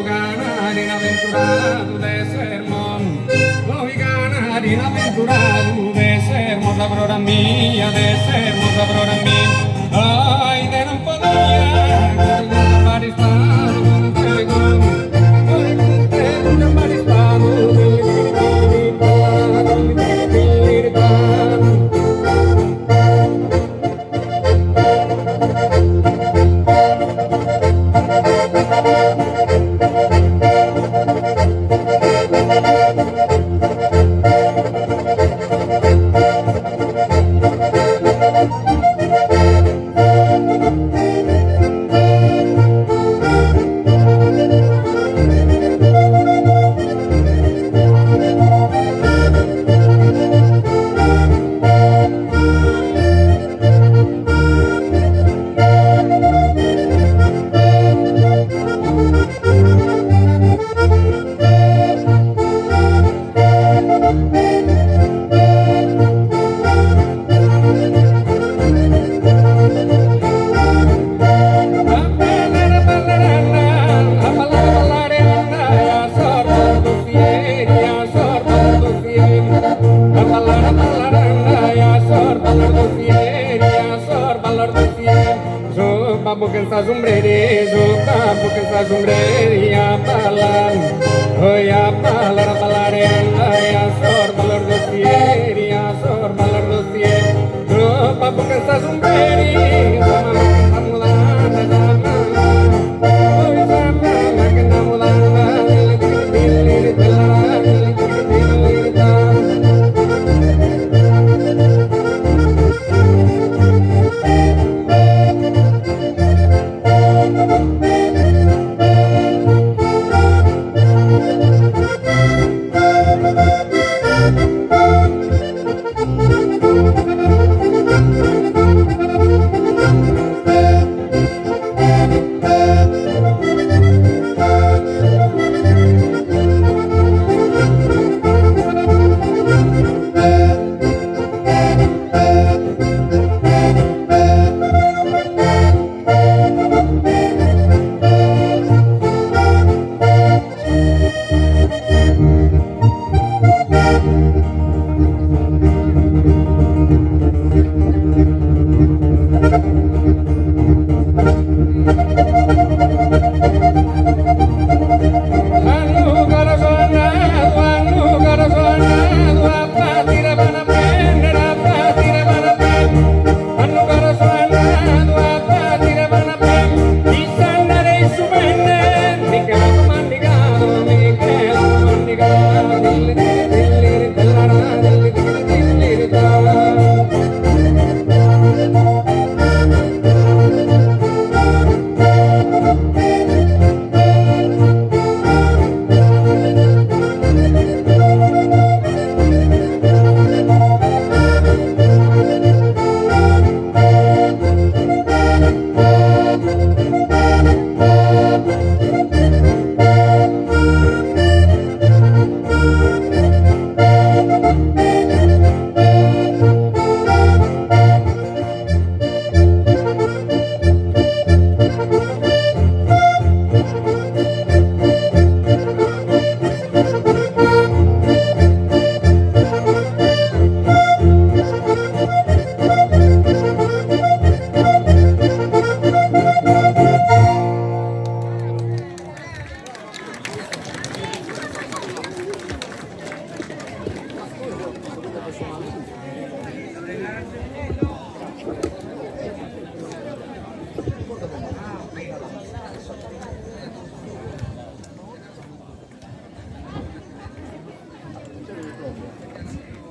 Ganar inaventurado de sermón, voy ganar inaventurado de ser hermosa brora mía, de ser hermosa brora mía. Ay, de no podía, maristado, porque essa sombrerejo, porque essa sombreria balan, oi a balar a balarenda, a sor balar do cielo, a sor balar do cielo, porque essa sombreria, a mulana da oi sama, que na mulana, mi quedo mandigado,